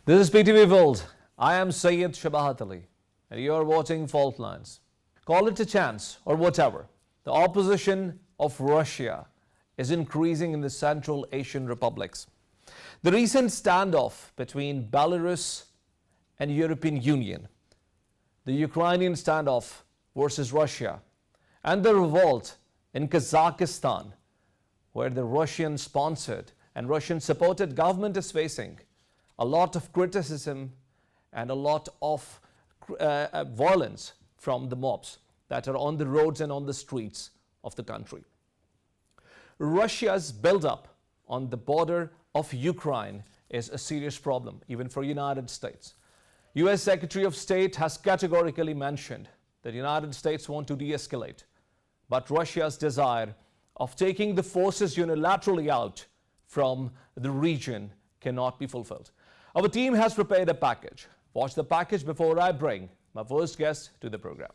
This is PTV World. I am Syed Shabahat and you are watching Fault Lines. Call it a chance or whatever. The opposition of Russia is increasing in the Central Asian republics. The recent standoff between Belarus and European Union, the Ukrainian standoff versus Russia, and the revolt in Kazakhstan, where the Russian-sponsored and Russian-supported government is facing a lot of criticism and a lot of violence from the mobs that are on the roads and on the streets of the country. Russia's buildup on the border of Ukraine is a serious problem, even for United States. US Secretary of State has categorically mentioned that the United States want to de-escalate, but Russia's desire of taking the forces unilaterally out from the region cannot be fulfilled. Our team has prepared a package. Watch the package before I bring my first guest to the program.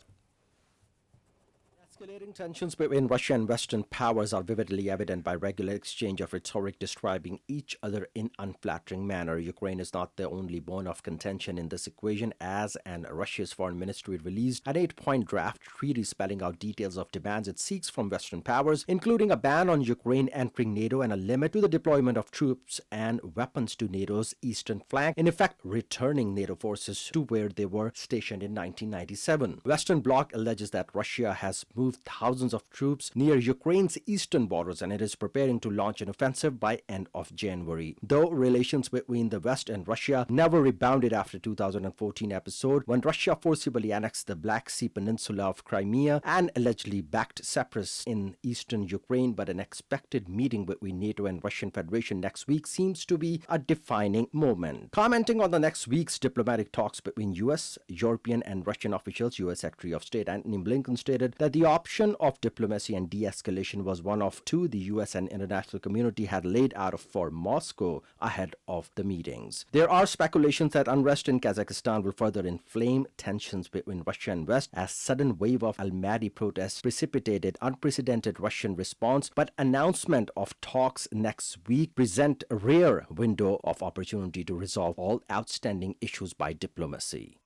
Escalating tensions between Russia and Western powers are vividly evident by regular exchange of rhetoric describing each other in unflattering manner. Ukraine is not the only bone of contention in this equation, as and Russia's foreign ministry released an 8-point draft treaty spelling out details of demands it seeks from Western powers, including a ban on Ukraine entering NATO and a limit to the deployment of troops and weapons to NATO's eastern flank, in effect returning NATO forces to where they were stationed in 1997. Western Bloc alleges that Russia has moved thousands of troops near Ukraine's eastern borders and it is preparing to launch an offensive by end of January. Though relations between the West and Russia never rebounded after 2014 episode when Russia forcibly annexed the Black Sea Peninsula of Crimea and allegedly backed separatists in eastern Ukraine, but an expected meeting between NATO and Russian Federation next week seems to be a defining moment. Commenting on the next week's diplomatic talks between US, European and Russian officials, US Secretary of State Antony Blinken stated that the option of diplomacy and de-escalation was one of two the US and international community had laid out for Moscow ahead of the meetings. There are speculations that unrest in Kazakhstan will further inflame tensions between Russia and West as sudden wave of Almaty protests precipitated unprecedented Russian response, but announcement of talks next week present a rare window of opportunity to resolve all outstanding issues by diplomacy.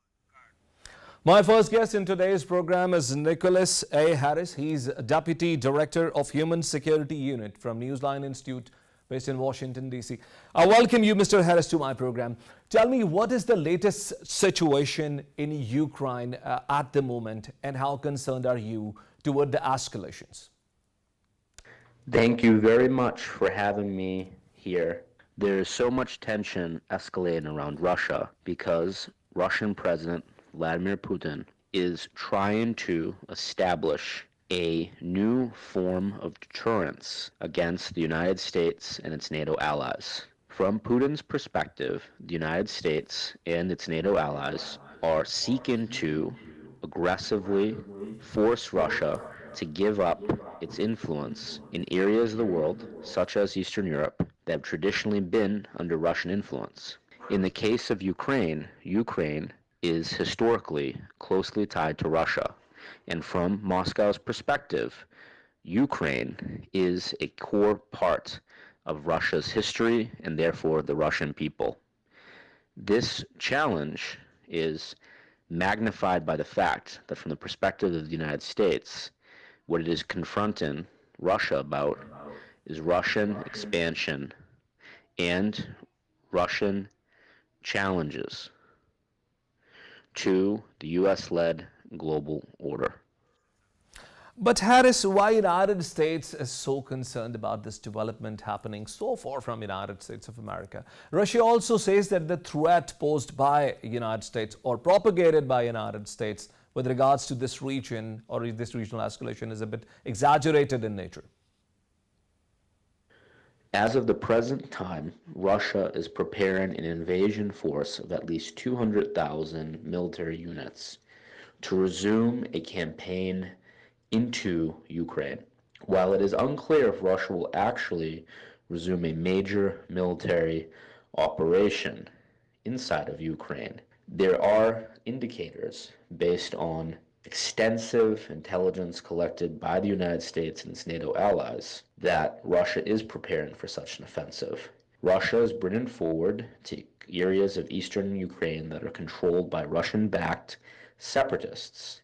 My first guest in today's program is Nicholas A. Harris. He's Deputy Director of Human Security Unit from Newsline Institute based in Washington, D.C. I welcome you, Mr. Harris, to my program. Tell me, what is the latest situation in Ukraine at the moment and how concerned are you toward the escalations? Thank you very much for having me here. There is so much tension escalating around Russia because Russian President Vladimir Putin is trying to establish a new form of deterrence against the United States and its NATO allies. From Putin's perspective, the United States and its NATO allies are seeking to aggressively force Russia to give up its influence in areas of the world, such as Eastern Europe, that have traditionally been under Russian influence. In the case of Ukraine is historically closely tied to Russia. And from Moscow's perspective, Ukraine is a core part of Russia's history and therefore the Russian people. This challenge is magnified by the fact that from the perspective of the United States, what it is confronting Russia about is Russian expansion and Russian challenges to the US-led global order. But Harris, why United States is so concerned about this development happening so far from United States of America? Russia also says that the threat posed by United States or propagated by United States with regards to this region or this regional escalation is a bit exaggerated in nature. As of the present time, Russia is preparing an invasion force of at least 200,000 military units to resume a campaign into Ukraine. While it is unclear if Russia will actually resume a major military operation inside of Ukraine, there are indicators based on extensive intelligence collected by the United States and its NATO allies that Russia is preparing for such an offensive. Russia is bringing forward to areas of eastern Ukraine that are controlled by Russian-backed separatists,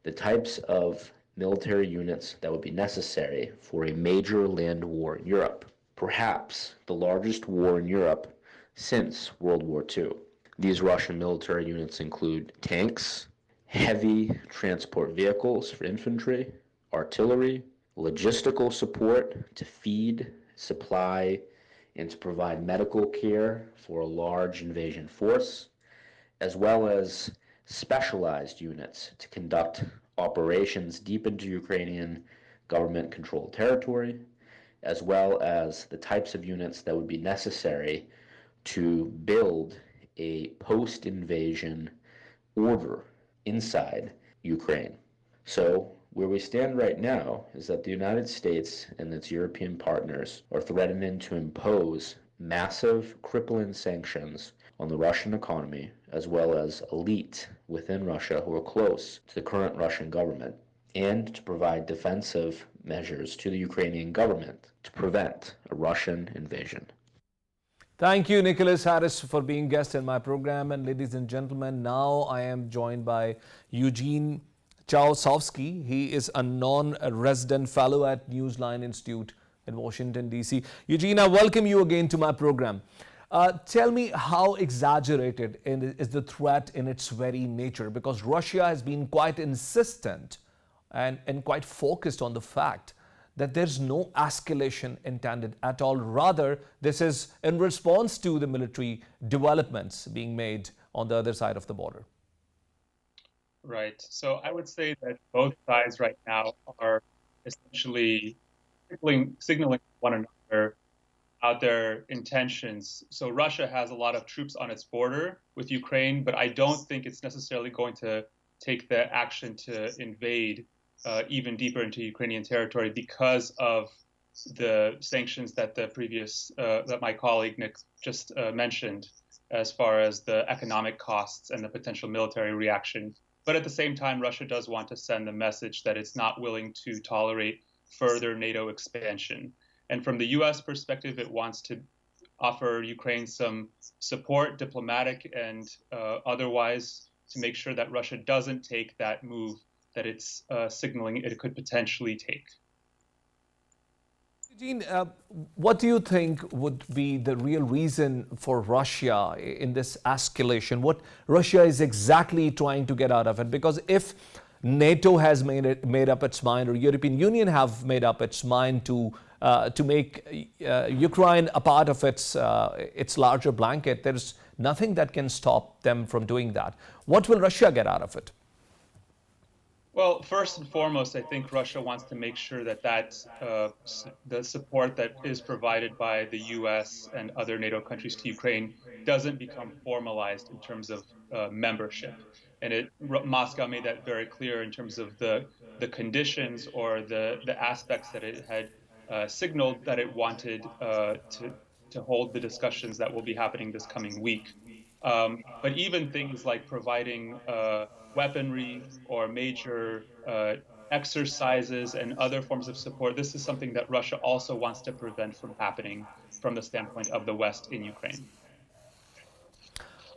the types of military units that would be necessary for a major land war in Europe, perhaps the largest war in Europe since World War II. These Russian military units include tanks, heavy transport vehicles for infantry, artillery, logistical support to feed, supply, and to provide medical care for a large invasion force, as well as specialized units to conduct operations deep into Ukrainian government-controlled territory, as well as the types of units that would be necessary to build a post-invasion order inside Ukraine. So, where we stand right now is that the United States and its European partners are threatening to impose massive, crippling sanctions on the Russian economy, as well as elite within Russia who are close to the current Russian government, and to provide defensive measures to the Ukrainian government to prevent a Russian invasion. Thank you, Nicholas Harris, for being guest in my program. And ladies and gentlemen, now I am joined by Eugene Ciaoski. He is a non-resident fellow at Newsline Institute in Washington, D.C. Eugene, I welcome you again to my program. Tell me, how exaggerated is the threat in its very nature? Because Russia has been quite insistent and quite focused on the fact that there's no escalation intended at all. Rather, this is in response to the military developments being made on the other side of the border. Right. So I would say that both sides right now are essentially signaling one another out their intentions. So Russia has a lot of troops on its border with Ukraine, but I don't think it's necessarily going to take the action to invade even deeper into Ukrainian territory because of the sanctions that that my colleague Nick just mentioned, as far as the economic costs and the potential military reaction. But at the same time, Russia does want to send the message that it's not willing to tolerate further NATO expansion. And from the U.S. perspective, it wants to offer Ukraine some support, diplomatic and otherwise, to make sure that Russia doesn't take that move that it's signaling it could potentially take. Eugene, what do you think would be the real reason for Russia in this escalation? What Russia is exactly trying to get out of it? Because if NATO has made up its mind, or European Union have made up its mind to make Ukraine a part of its larger blanket, there's nothing that can stop them from doing that. What will Russia get out of it? Well, first and foremost, I think Russia wants to make sure that the support that is provided by the U.S. and other NATO countries to Ukraine doesn't become formalized in terms of membership. And Moscow made that very clear in terms of the conditions or the aspects that it had signaled that it wanted to hold the discussions that will be happening this coming week. But even things like providing weaponry or major exercises and other forms of support, this is something that Russia also wants to prevent from happening from the standpoint of the West in Ukraine.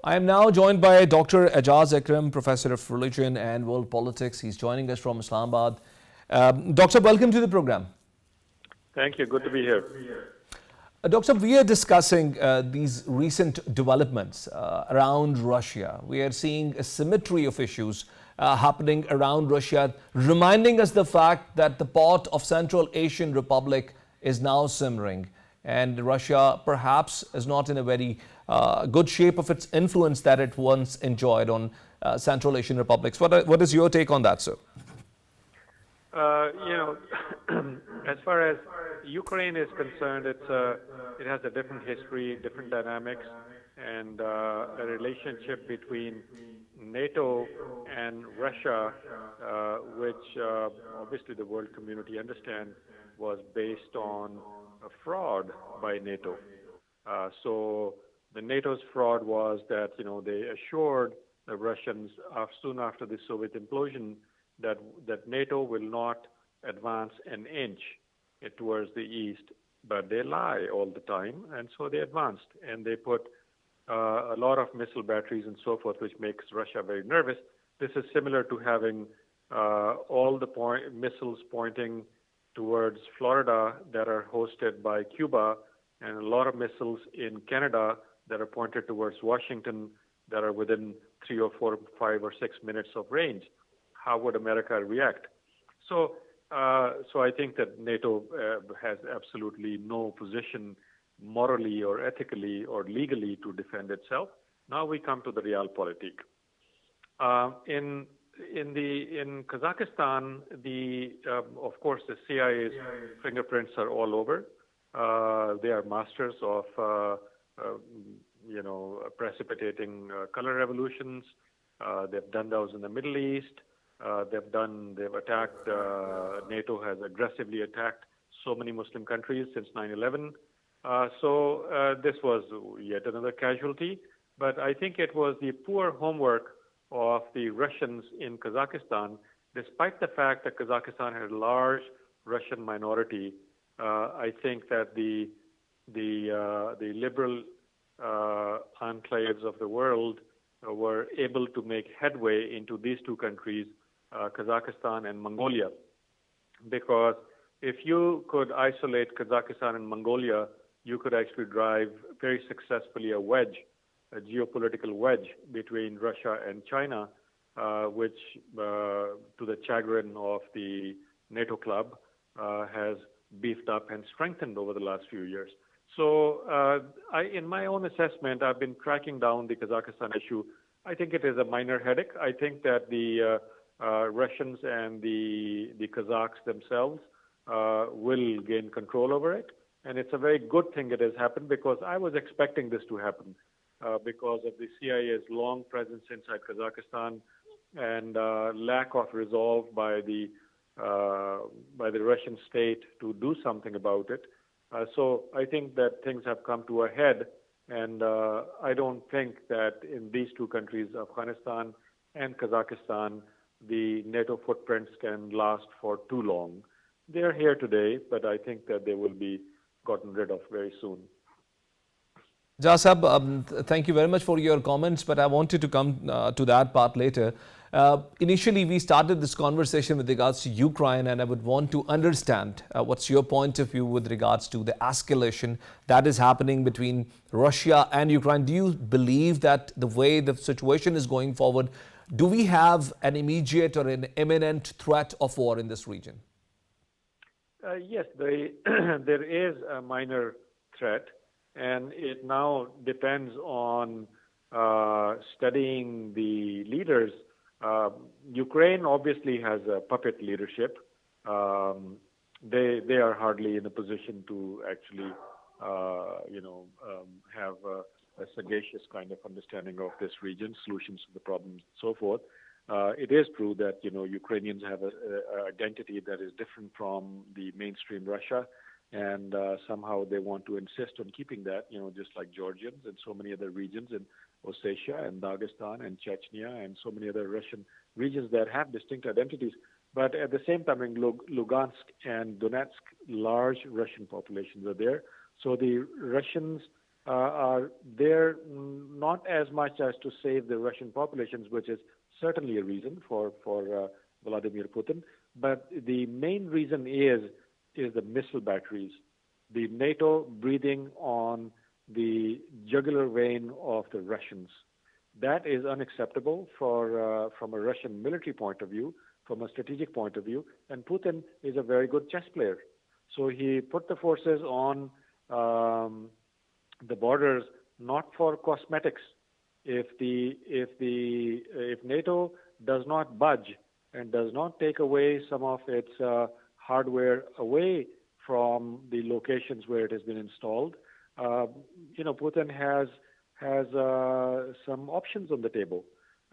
I am now joined by Dr. Ejaz Akram, Professor of Religion and World Politics. He's joining us from Islamabad. Doctor, welcome to the program. Thank you. Good to be here. Doctor, we are discussing these recent developments around Russia. We are seeing a symmetry of issues happening around Russia, reminding us the fact that the pot of Central Asian Republic is now simmering, and Russia perhaps is not in a very good shape of its influence that it once enjoyed on Central Asian republics. What is your take on that, sir? As far as Ukraine is concerned, it has a different history, different dynamics, and the relationship between NATO and Russia, which obviously the world community understand, was based on a fraud by NATO. So the NATO's fraud was that they assured the Russians soon after the Soviet implosion that NATO will not advance an inch towards the east, but they lie all the time, and so they advanced, and they put a lot of missile batteries and so forth, which makes Russia very nervous. This is similar to having all the missiles pointing towards Florida that are hosted by Cuba, and a lot of missiles in Canada that are pointed towards Washington that are within 3 or 4, 5 or 6 minutes of range. How would America react? So I think that NATO has absolutely no position morally or ethically or legally to defend itself. Now we come to the realpolitik. In Kazakhstan, of course the CIA's fingerprints are all over. They are masters of precipitating color revolutions. They've done those in the Middle East. They've attacked. NATO has aggressively attacked so many Muslim countries since 9/11. So this was yet another casualty. But I think it was the poor homework of the Russians in Kazakhstan, despite the fact that Kazakhstan had a large Russian minority. I think that the liberal enclaves of the world were able to make headway into these two countries, Kazakhstan and Mongolia, because if you could isolate Kazakhstan and Mongolia, you could actually drive very successfully a geopolitical wedge between Russia and China, which, to the chagrin of the NATO club, has beefed up and strengthened over the last few years. So in my own assessment, I've been tracking down the Kazakhstan issue. I think it is a minor headache. I think that the Russians and the Kazakhs themselves will gain control over it. And it's a very good thing it has happened, because I was expecting this to happen because of the CIA's long presence inside Kazakhstan and lack of resolve by the Russian state to do something about it. So I think that things have come to a head, and I don't think that in these two countries, Afghanistan and Kazakhstan, the NATO footprints can last for too long. They are here today, but I think that they will be gotten rid of very soon. Jasab, thank you very much for your comments, but I wanted to come to that part later. Initially, we started this conversation with regards to Ukraine, and I would want to understand what's your point of view with regards to the escalation that is happening between Russia and Ukraine. Do you believe that the way the situation is going forward, do we have an immediate or an imminent threat of war in this region? Yes, there is a minor threat, and it now depends on studying the leaders. Ukraine obviously has a puppet leadership. They are hardly in a position to actually, have a sagacious kind of understanding of this region, solutions to the problems, and so forth. It is true that Ukrainians have an identity that is different from the mainstream Russia, and somehow they want to insist on keeping that. Just like Georgians and so many other regions in Ossetia and Dagestan and Chechnya and so many other Russian regions that have distinct identities. But at the same time, in Lugansk and Donetsk, large Russian populations are there. So the Russians are there not as much as to save the Russian populations, which is certainly a reason for Vladimir Putin. But the main reason is the missile batteries. The NATO breathing on the jugular vein of the Russians. That is unacceptable from a Russian military point of view, from a strategic point of view. And Putin is a very good chess player. So he put the forces on the borders not for cosmetics. If NATO does not budge and does not take away some of its hardware away from the locations where it has been installed, Putin has some options on the table.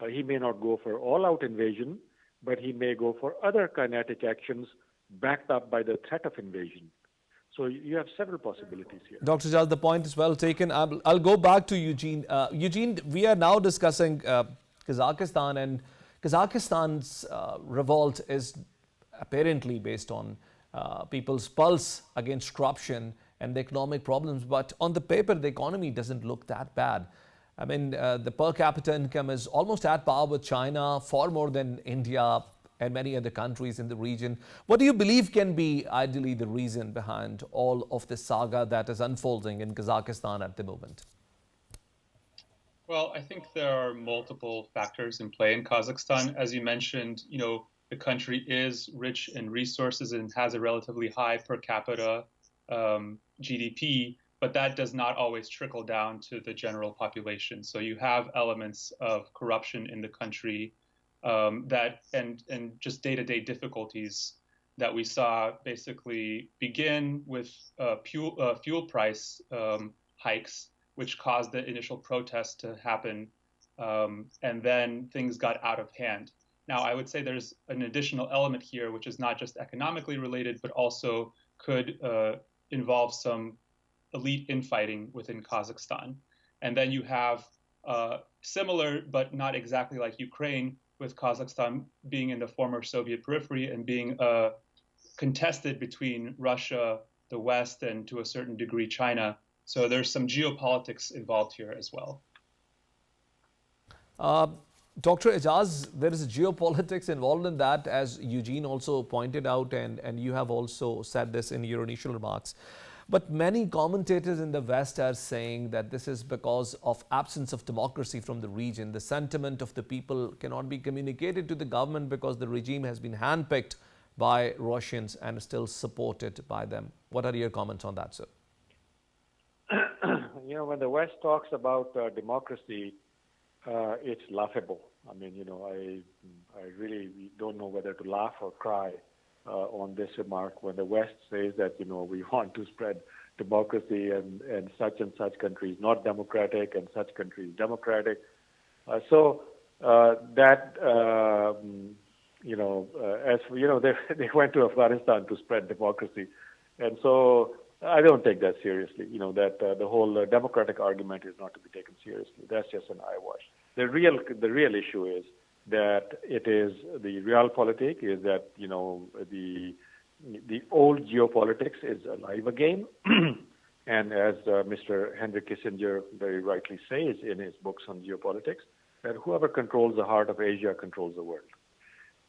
He may not go for all-out invasion, but he may go for other kinetic actions backed up by the threat of invasion. So you have several possibilities here. Dr. Jal, the point is well taken. I'll go back to Eugene. Eugene, we are now discussing Kazakhstan, and Kazakhstan's revolt is apparently based on people's pulse against corruption and the economic problems. But on the paper, the economy doesn't look that bad. I mean, the per capita income is almost at par with China, far more than India and many other countries in the region. What do you believe can be ideally the reason behind all of this saga that is unfolding in Kazakhstan at the moment? Well, I think there are multiple factors in play in Kazakhstan. As you mentioned, the country is rich in resources and has a relatively high per capita GDP, but that does not always trickle down to the general population. So you have elements of corruption in the country that and just day-to-day difficulties that we saw basically begin with fuel price hikes, which caused the initial protests to happen, and then things got out of hand. Now, I would say there's an additional element here, which is not just economically related, but also could involve some elite infighting within Kazakhstan. And then you have similar, but not exactly like Ukraine, with Kazakhstan being in the former Soviet periphery and being contested between Russia, the West, and to a certain degree, China. So there's some geopolitics involved here as well. Dr. Ijaz, there is geopolitics involved in that, as Eugene also pointed out, and you have also said this in your initial remarks. But many commentators in the West are saying that this is because of absence of democracy from the region. The sentiment of the people cannot be communicated to the government because the regime has been handpicked by Russians and still supported by them. What are your comments on that, sir? When the West talks about democracy, it's laughable. I mean, I really don't know whether to laugh or cry on this remark when the West says that, we want to spread democracy and such countries not democratic and such countries democratic. As they went to Afghanistan to spread democracy. And so I don't take that seriously, that the whole democratic argument is not to be taken seriously. That's just an eyewash. The real issue is that it is the realpolitik is that, the old geopolitics is alive again. And as Mr. Henry Kissinger very rightly says in his books on geopolitics, that whoever controls the heart of Asia controls the world.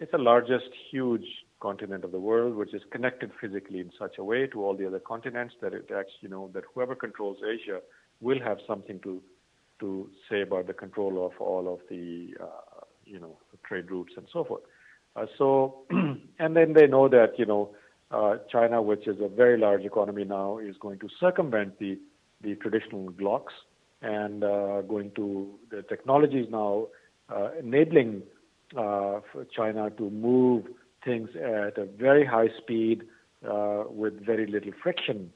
It's the largest, huge continent of the world, which is connected physically in such a way to all the other continents that it actually, that whoever controls Asia will have something to say about the control of all of the, trade routes and so forth. And then they know that, China, which is a very large economy now, is going to circumvent the traditional blocks and the technology is now enabling for China to move things at a very high speed with very little friction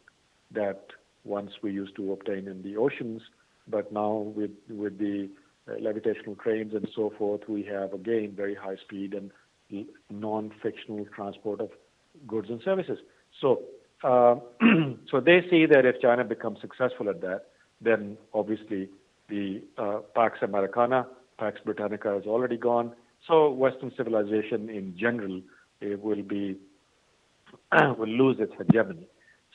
that once we used to obtain in the oceans. But now with the levitational trains and so forth, we have again very high speed and non-fictional transport of goods and services. So, so they see that if China becomes successful at that, then obviously the Pax Americana, Pax Britannica is already gone. So Western civilization in general will lose its hegemony.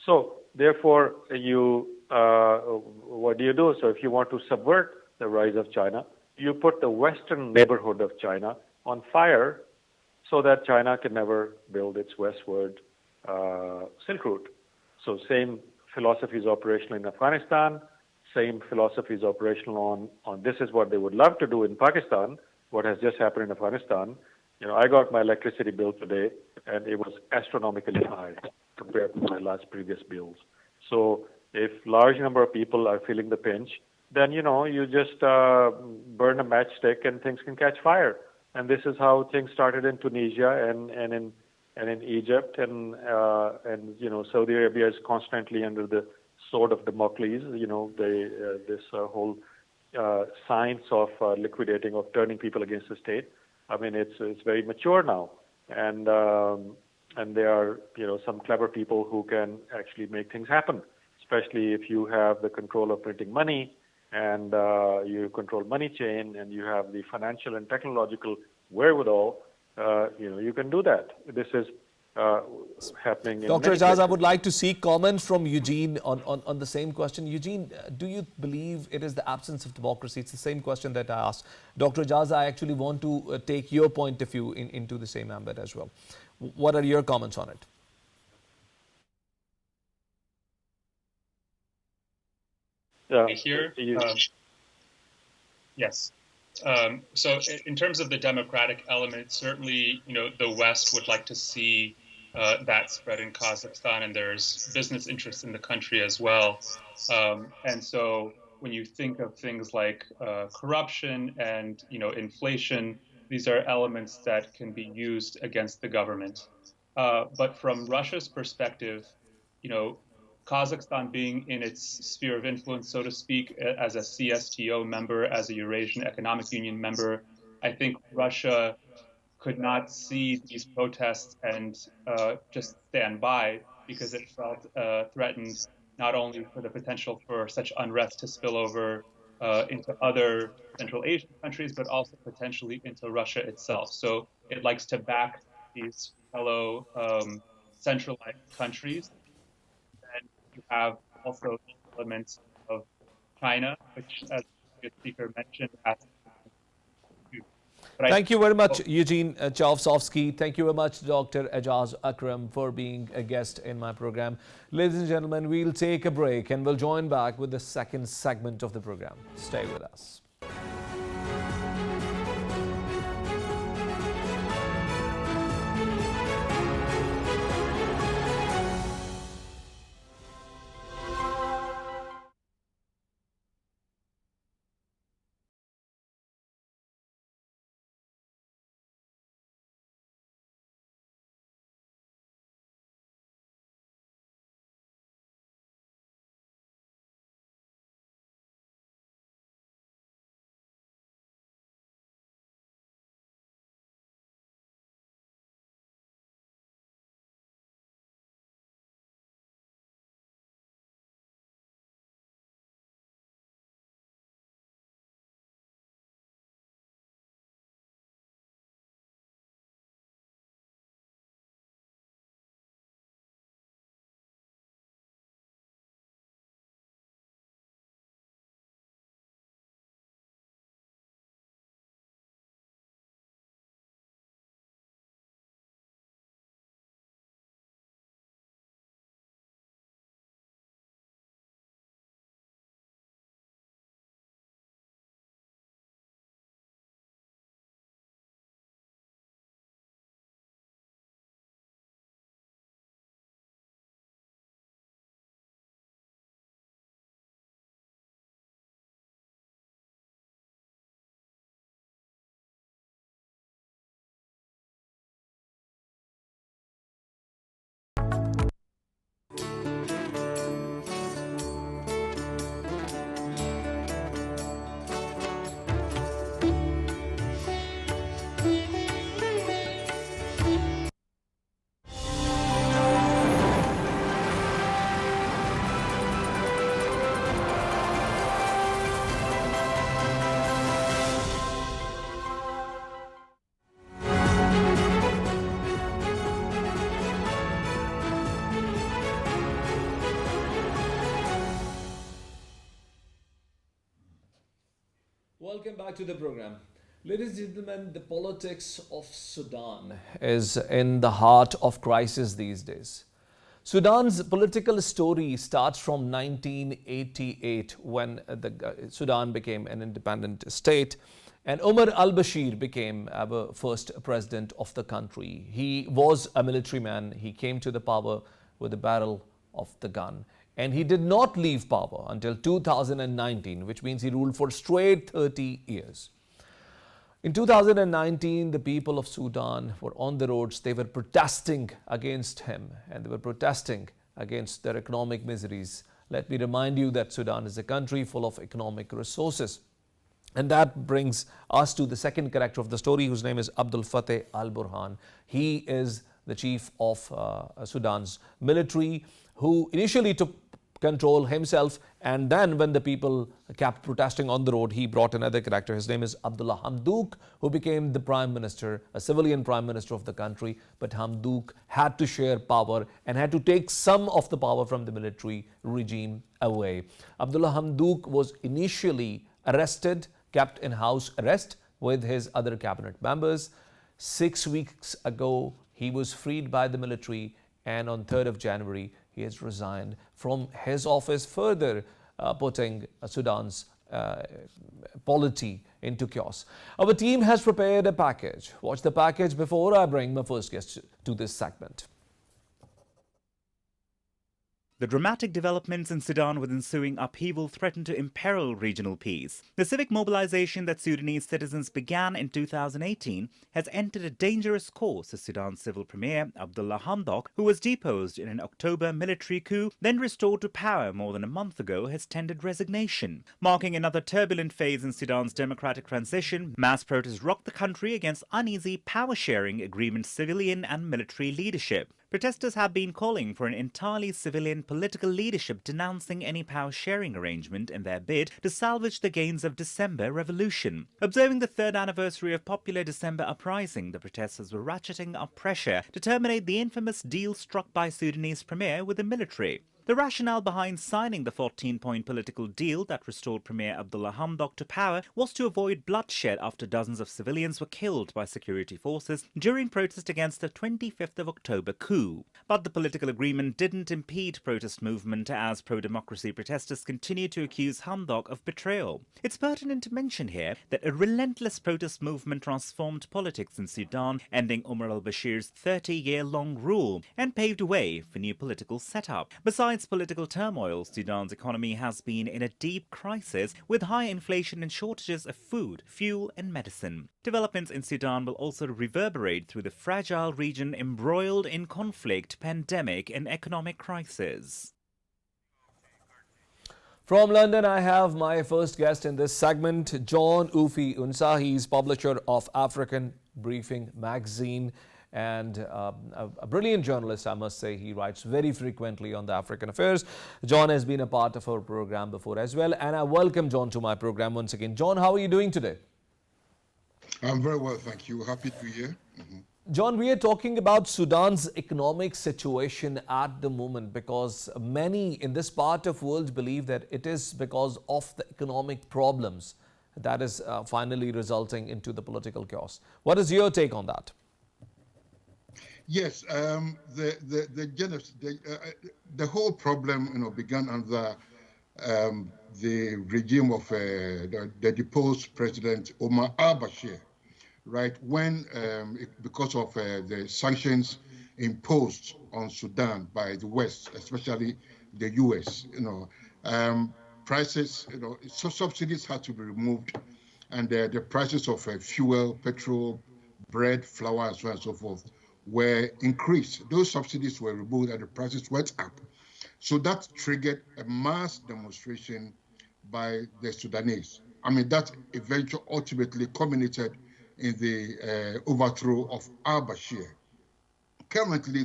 So therefore, what do you do? So if you want to subvert the rise of China, you put the Western neighborhood of China on fire so that China can never build its westward Silk Route. So same philosophy is operational in Afghanistan, same philosophy is operational on this is what they would love to do in Pakistan, what has just happened in Afghanistan. I got my electricity bill today, and it was astronomically high compared to my last previous bills. So if large number of people are feeling the pinch, then, you just burn a matchstick and things can catch fire. And this is how things started in Tunisia and in Egypt and Saudi Arabia is constantly under the sword of Damocles. This whole science of liquidating, of turning people against the state. I mean, it's very mature now, and there are some clever people who can actually make things happen, especially if you have the control of printing money and you control money chain and you have the financial and technological wherewithal. You can do that. This is happening in Dr. many Ejaz, I places. would like to seek comments from Eugene on the same question. Eugene, do you believe it is the absence of democracy? It's the same question that I asked. Dr. Ejaz, I actually want to take your point of view into the same ambit as well. What are your comments on it? Here, yes. So in terms of the democratic element, certainly, the West would like to see that spread in Kazakhstan, and there's business interests in the country as well. And so when you think of things like corruption and, inflation, these are elements that can be used against the government. But from Russia's perspective, Kazakhstan being in its sphere of influence, so to speak, as a CSTO member, as a Eurasian Economic Union member, I think Russia could not see these protests and just stand by, because it felt threatened not only for the potential for such unrest to spill over into other Central Asian countries, but also potentially into Russia itself. So it likes to back these fellow centralized countries. And you have also elements of China, which, as the speaker mentioned, has to. Thank you very much, Eugene Ciaoski. Thank you very much, Dr. Ejaz Akram, for being a guest in my program. Ladies and gentlemen, we'll take a break and we'll join back with the second segment of the program. Stay with us. Welcome back to the program. Ladies and gentlemen, the politics of Sudan is in the heart of crisis these days. Sudan's political story starts from 1988 when Sudan became an independent state and Omar al-Bashir became our first president of the country. He was a military man. He came to the power with the barrel of the gun. And he did not leave power until 2019, which means he ruled for straight 30 years. In 2019, the people of Sudan were on the roads. They were protesting against him and they were protesting against their economic miseries. Let me remind you that Sudan is a country full of economic resources. And that brings us to the second character of the story, whose name is Abdul Fateh Al-Burhan. He is the chief of Sudan's military, who initially took control himself. And then when the people kept protesting on the road, he brought another character. His name is Abdullah Hamdok, who became the prime minister, a civilian prime minister of the country. But Hamdok had to share power and had to take some of the power from the military regime away. Abdullah Hamdok was initially arrested, kept in house arrest with his other cabinet members. 6 weeks ago, he was freed by the military, and on 3rd of January, he has resigned from his office, further putting Sudan's polity into chaos. Our team has prepared a package. Watch the package before I bring my first guest to this segment. The dramatic developments in Sudan with ensuing upheaval threaten to imperil regional peace. The civic mobilization that Sudanese citizens began in 2018 has entered a dangerous course as Sudan's civil premier, Abdullah Hamdok, who was deposed in an October military coup, then restored to power more than a month ago, has tendered resignation. Marking another turbulent phase in Sudan's democratic transition, mass protests rocked the country against uneasy power-sharing agreements, civilian and military leadership. Protesters have been calling for an entirely civilian political leadership denouncing any power-sharing arrangement in their bid to salvage the gains of December revolution. Observing the 3rd anniversary of popular December uprising, the protesters were ratcheting up pressure to terminate the infamous deal struck by Sudanese premier with the military. The rationale behind signing the 14-point political deal that restored Premier Abdullah Hamdok to power was to avoid bloodshed after dozens of civilians were killed by security forces during protest against the 25th of October coup. But the political agreement didn't impede protest movement as pro-democracy protesters continued to accuse Hamdok of betrayal. It's pertinent to mention here that a relentless protest movement transformed politics in Sudan, ending Omar al-Bashir's 30-year-long rule and paved a way for new political setup. Besides political turmoil, Sudan's economy has been in a deep crisis with high inflation and shortages of food, fuel and medicine. Developments in Sudan will also reverberate through the fragile region embroiled in conflict, pandemic and economic crisis. From London, I have my first guest in this segment, John Ufi Unsa. He's publisher of African Briefing magazine and a brilliant journalist, I must say. He writes very frequently on the African affairs. John has been a part of our program before as well, and I welcome John to my program once again. John, how are you doing today? I'm very well, thank you. Happy to be here. John, we are talking about Sudan's economic situation at the moment because many in this part of the world believe that it is because of the economic problems that is finally resulting into the political chaos. What is your take on that? Yes, the whole problem, began under the regime of the deposed President Omar al-Bashir, right? When because of the sanctions imposed on Sudan by the West, especially the U.S., prices, so subsidies had to be removed, and the prices of fuel, petrol, bread, flour, and so on and so forth were increased. Those subsidies were removed and the prices went up. So that triggered a mass demonstration by the Sudanese. I mean, that eventually ultimately culminated in the overthrow of al-Bashir. Currently,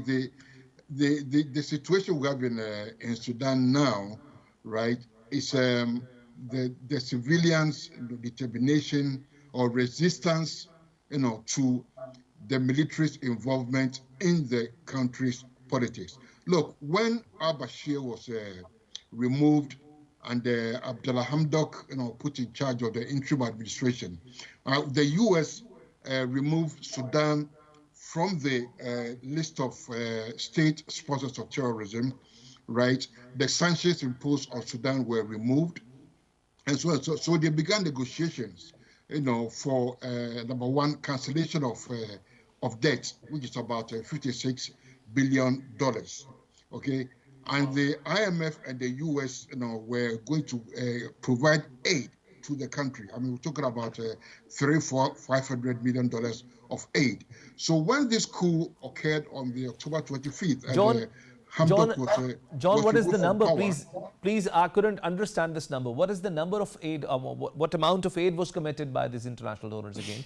the situation we have in Sudan now, right, is the civilians' determination or resistance, to the military's involvement in the country's politics. Look, when al-Bashir was removed and Abdullah Hamdok, put in charge of the interim administration, the U.S. removed Sudan from the list of state sponsors of terrorism, right? The sanctions imposed on Sudan were removed, and so they began negotiations, for number one, cancellation of debt, which is about $56 billion. Okay, and the IMF and the US, were going to provide aid to the country. I mean, we're talking about $500 million of aid. So when this coup occurred on the October 25th, John, what is the number? Please, I couldn't understand this number. What is the number of aid? What amount of aid was committed by these international donors again?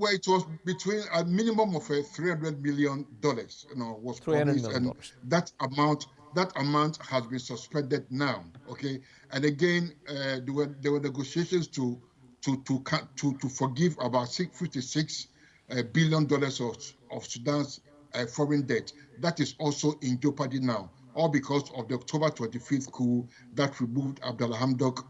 Well, it was between a minimum of $300 million, was 300 promised, million and dollars. that amount has been suspended now. Okay, and again, there were negotiations to forgive about $56 billion of Sudan's foreign debt. That is also in jeopardy now, all because of the October 25th coup that removed Abdul Hamdok,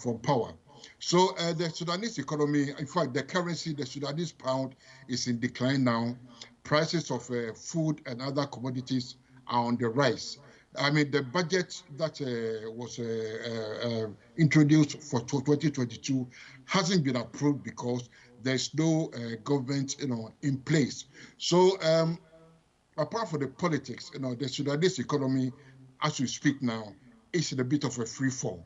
from power. So the Sudanese economy, in fact, the currency, the Sudanese pound, is in decline now. Prices of food and other commodities are on the rise. I mean, the budget that was introduced for 2022 hasn't been approved because there's no government, in place. So apart from the politics, the Sudanese economy, as we speak now, is in a bit of a free fall.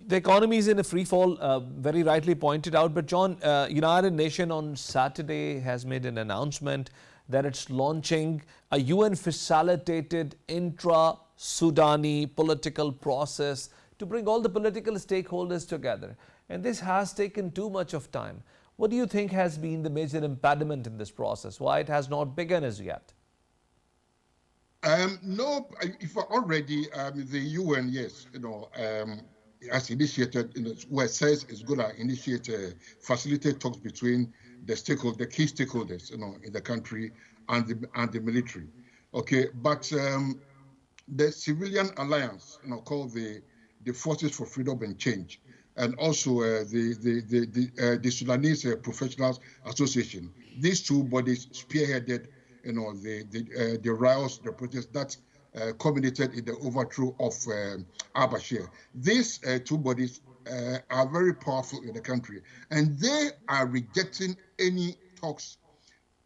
The economy is in a free fall, very rightly pointed out. But John, United Nations on Saturday has made an announcement that it's launching a UN-facilitated intra-Sudani political process to bring all the political stakeholders together. And this has taken too much of time. What do you think has been the major impediment in this process? Why it has not begun as yet? No, if already the UN, yes, has initiated, where it says it's going to initiate, facilitate talks between the key stakeholders, in the country and the military. Okay, but the civilian alliance, called the Forces for Freedom and Change, and also the Sudanese Professionals Association, these two bodies spearheaded, the riots, the protests that culminated in the overthrow of al-Bashir. These two bodies are very powerful in the country, and they are rejecting any talks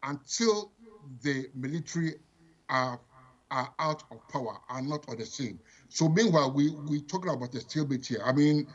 until the military are out of power, are not on the scene. So meanwhile, we talking about the stalemate here. I mean,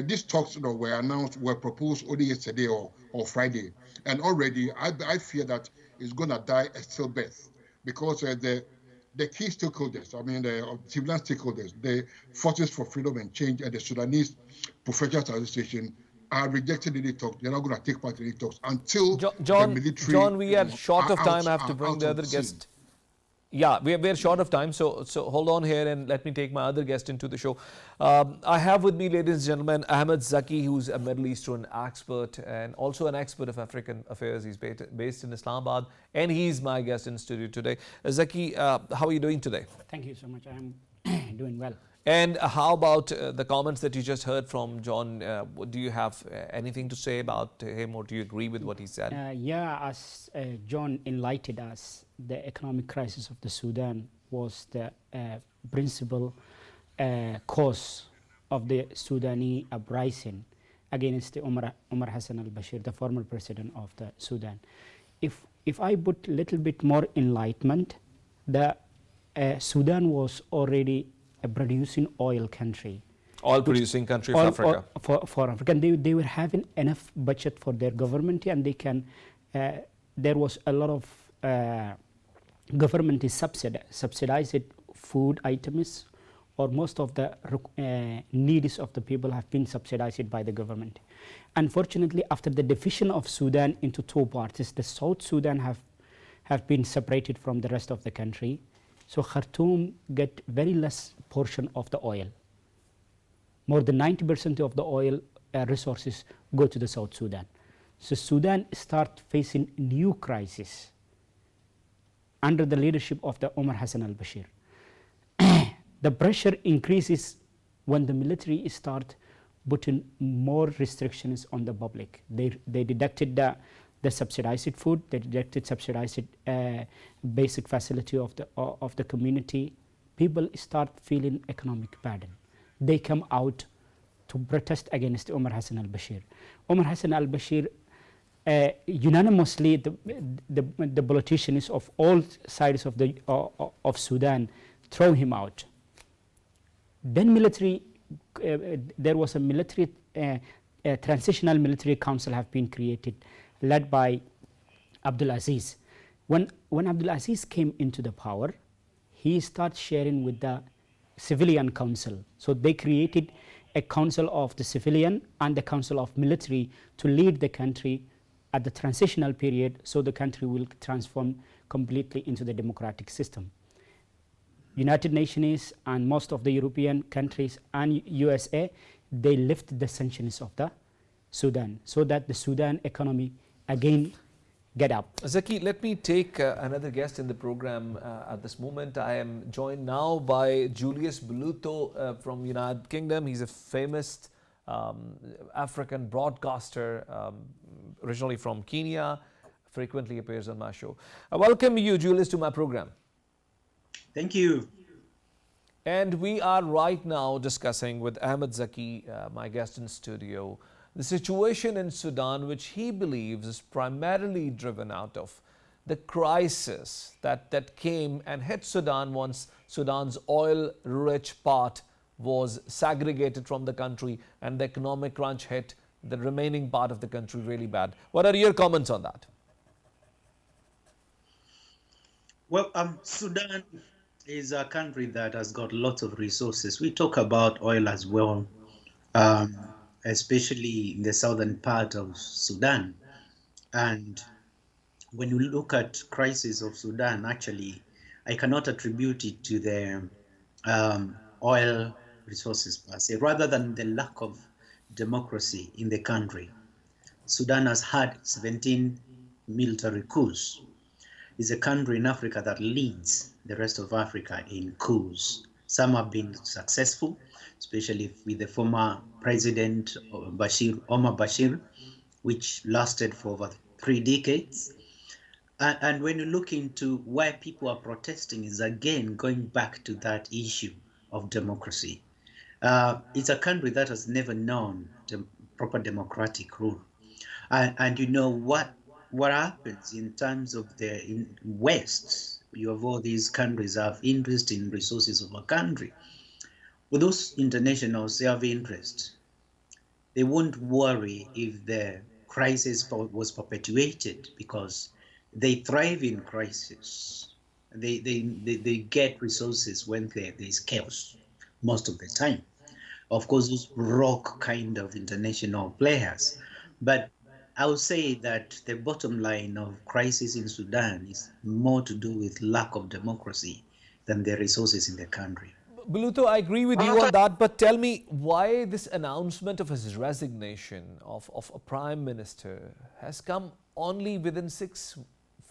these talks, were proposed only yesterday or Friday, and already I fear that it's going to die a stillbirth because the key stakeholders, the civilian stakeholders, the Forces for Freedom and Change and the Sudanese Professionals Association are rejecting any talks. They're not going to take part in any talks until the military. John, we are short of time. I have to bring the other guest. Yeah, we're short of time, so hold on here and let me take my other guest into the show. I have with me, ladies and gentlemen, Ahmed Zaki, who's a Middle Eastern expert and also an expert of African affairs. He's based in Islamabad, and he's my guest in studio today. Zaki, how are you doing today? Thank you so much. I'm doing well. And how about the comments that you just heard from John? Do you have anything to say about him, or do you agree with what he said? As John enlightened us, the economic crisis of the Sudan was the principal cause of the Sudani uprising against the Omar Hassan al-Bashir, the former president of the Sudan. If I put a little bit more enlightenment, the Sudan was already a producing oil country. Oil producing country of Africa. For Africa. And they were having enough budget for their government, and they can, there was a lot of government is subsidized food items, or most of the needs of the people have been subsidized by the government. Unfortunately, after the division of Sudan into two parts, the South Sudan have been separated from the rest of the country. So Khartoum get very less portion of the oil. More than 90% of the oil resources go to the South Sudan. So Sudan start facing new crisis under the leadership of the Omar Hassan al-Bashir. The pressure increases when the military start putting more restrictions on the public. They deducted the subsidized food, they deducted subsidized basic facility of the community. People start feeling economic burden. They come out to protest against Omar Hassan al-Bashir. Omar Hassan al-Bashir, unanimously, the politicians of all sides of Sudan throw him out. Then military, there was a military, transitional military council have been created, led by Abdul Aziz. When Abdul Aziz came into the power, he started sharing with the civilian council. So they created a council of the civilian and the council of military to lead the country at the transitional period, so the country will transform completely into the democratic system. United Nations and most of the European countries and USA, they lift the sanctions of the Sudan so that the Sudan economy again get up. Zaki, let me take another guest in the program at this moment. I am joined now by Julius Beluto from United Kingdom. He's a famous African broadcaster, originally from Kenya, frequently appears on my show. I welcome you, Julius, to my program. Thank you. And we are right now discussing with Ahmed Zaki, my guest in studio, the situation in Sudan, which he believes is primarily driven out of the crisis that came and hit Sudan once Sudan's oil-rich part was segregated from the country and the economic crunch hit the remaining part of the country really bad. What are your comments on that? Well, Sudan is a country that has got lots of resources. We talk about oil as well, especially in the southern part of Sudan. And when you look at crisis of Sudan, actually, I cannot attribute it to the oil resources per se, rather than the lack of democracy in the country. Sudan has had 17 military coups. It's a country in Africa that leads the rest of Africa in coups. Some have been successful, especially with the former president Omar Bashir, which lasted for over 3 decades. And when you look into why people are protesting, is again going back to that issue of democracy. It's a country that has never known proper democratic rule. And you know what happens in terms of the West. You have all these countries have interest in resources of a country. With those internationals, they have interest. They won't worry if the crisis was perpetuated because they thrive in crisis. They get resources when there is chaos most of the time. Of course, those rock kind of international players. But I would say that the bottom line of crisis in Sudan is more to do with lack of democracy than the resources in the country. Beluto, I agree with you on that, but tell me why this announcement of his resignation of a prime minister has come only within 6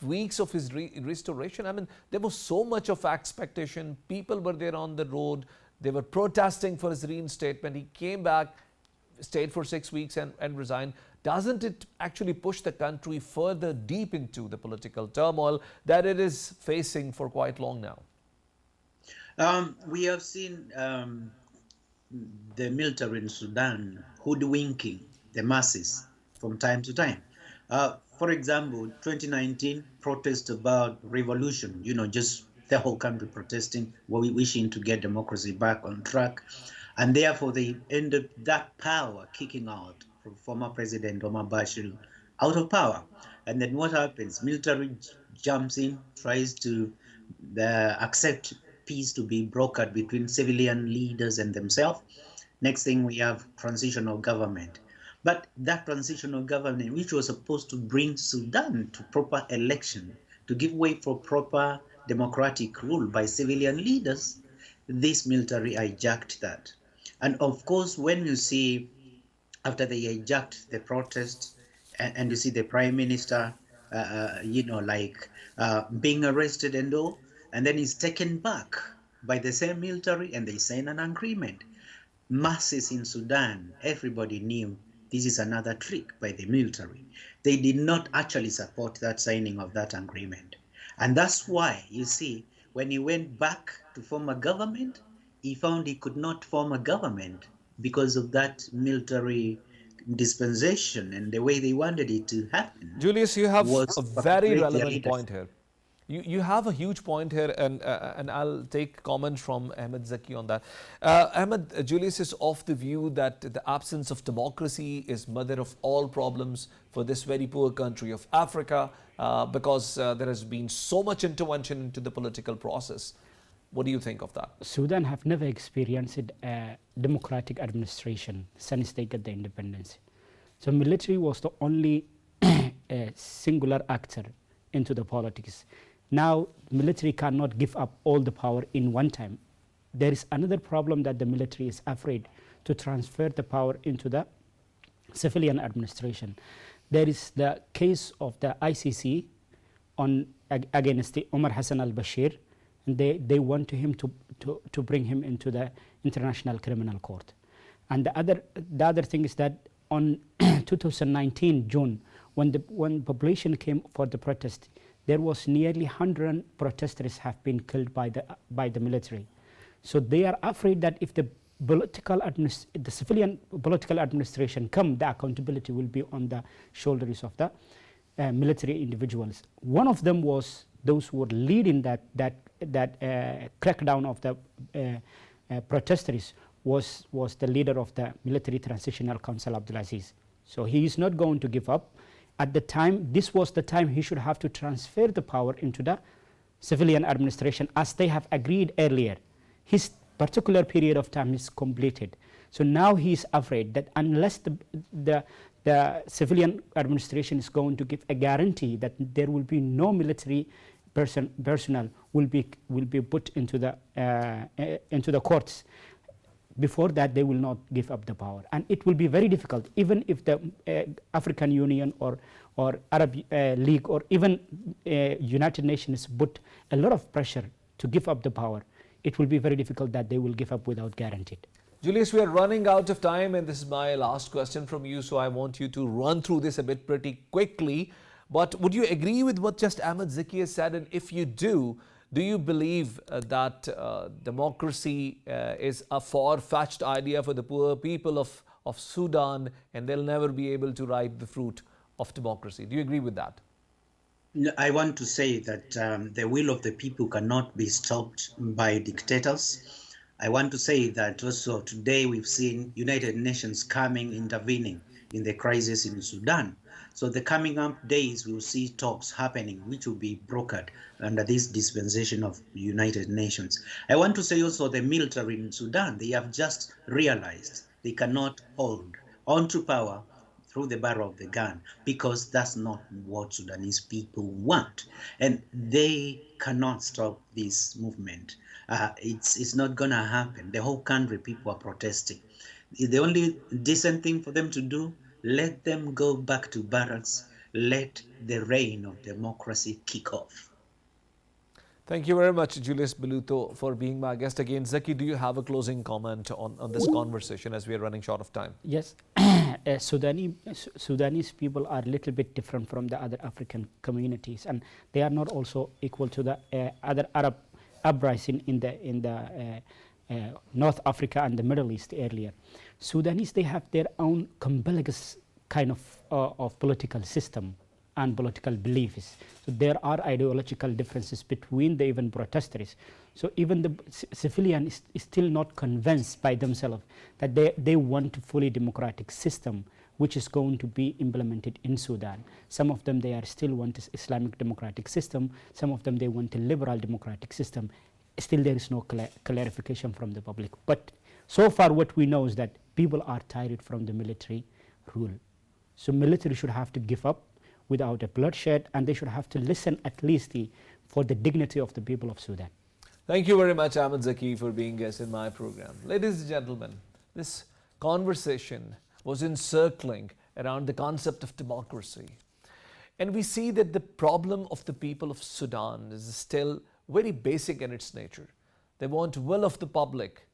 weeks of his restoration. I mean, there was so much of expectation. People were there on the road. They were protesting for his reinstatement. He came back, stayed for 6 weeks and resigned. Doesn't it actually push the country further deep into the political turmoil that it is facing for quite long now? We have seen the military in Sudan hoodwinking the masses from time to time. For example, 2019 protest about revolution, just the whole country protesting, wishing to get democracy back on track. And therefore, they ended that power kicking out from former President Omar Bashir out of power. And then what happens? Military jumps in, tries to accept peace to be brokered between civilian leaders and themselves. Next thing, we have transitional government. But that transitional government, which was supposed to bring Sudan to proper election, to give way for proper democratic rule by civilian leaders, this military hijacked that. And of course, when you see, after they hijacked the protest, and you see the prime minister, being arrested and all, and then he's taken back by the same military and they sign an agreement. Masses in Sudan, everybody knew this is another trick by the military. They did not actually support that signing of that agreement. And that's why, you see, when he went back to form a government, he found he could not form a government because of that military dispensation and the way they wanted it to happen. Julius, you have a very relevant point here. You have a huge point here, and I'll take comments from Ahmed Zaki on that. Ahmed, Julius is of the view that the absence of democracy is mother of all problems for this very poor country of Africa because there has been so much intervention into the political process. What do you think of that? Sudan have never experienced a democratic administration since they got the independence. So military was the only a singular actor into the politics. Now, military cannot give up all the power in one time. There is another problem that the military is afraid to transfer the power into the civilian administration. There is the case of the ICC against the Omar Hassan al-Bashir, and they want him to bring him into the International Criminal Court. And the other thing is that on 2019 June, when population came for the protest, there was nearly 100 protesters have been killed by the military. So they are afraid that if the civilian political administration come, the accountability will be on the shoulders of the military individuals. One of them was those who were leading that crackdown of the protesters was the leader of the Military Transitional Council, Abdul. So he is not going to give up. At the time, this was the time he should have to transfer the power into the civilian administration, as they have agreed earlier. His particular period of time is completed. So now he is afraid that unless the civilian administration is going to give a guarantee that there will be no military personnel will be put into the courts, before that they will not give up the power, and it will be very difficult. Even if the African Union or Arab League or even United Nations put a lot of pressure to give up the power, it will be very difficult that they will give up without guaranteed. Julius, we are running out of time, and this is my last question from you, so I want you to run through this a bit pretty quickly. But would you agree with what just Ahmed Zaki has said? And if you do you believe that democracy is a far-fetched idea for the poor people of Sudan, and they'll never be able to ripe the fruit of democracy? Do you agree with that? I want to say that the will of the people cannot be stopped by dictators. I want to say that also today we've seen United Nations intervening in the crisis in Sudan. So the coming up days, we'll see talks happening, which will be brokered under this dispensation of United Nations. I want to say also the military in Sudan, they have just realized they cannot hold onto power through the barrel of the gun, because that's not what Sudanese people want. And they cannot stop this movement. It's not going to happen. The whole country, people are protesting. The only decent thing for them to do, let them go back to barracks. Let the reign of democracy kick off. Thank you very much, Julius Beluto, for being my guest again. Zaki, do you have a closing comment on this conversation, as we are running short of time? Yes. Sudanese people are a little bit different from the other African communities, and they are not also equal to the other Arab uprising in the North Africa and the Middle East earlier. Sudanese, they have their own complex kind of political system and political beliefs. So there are ideological differences between the even protesters. So even the civilian is still not convinced by themselves that they want a fully democratic system which is going to be implemented in Sudan. Some of them, they are still want an Islamic democratic system. Some of them, they want a liberal democratic system. Still there is no clarification from the public. But so far what we know is that people are tired from the military rule. So military should have to give up without a bloodshed, and they should have to listen at least for the dignity of the people of Sudan. Thank you very much, Ahmed Zaki, for being guest in my program. Ladies and gentlemen, this conversation was encircling around the concept of democracy. And we see that the problem of the people of Sudan is still very basic in its nature. They want will of the public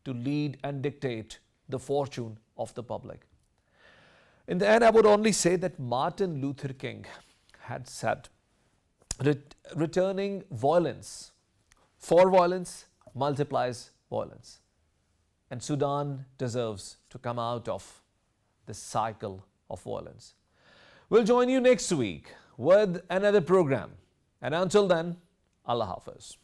to lead and dictate the fortune of the public. In the end, I would only say that Martin Luther King had said, returning violence for violence multiplies violence. And Sudan deserves to come out of this cycle of violence. We'll join you next week with another program. And until then, Allah Hafiz.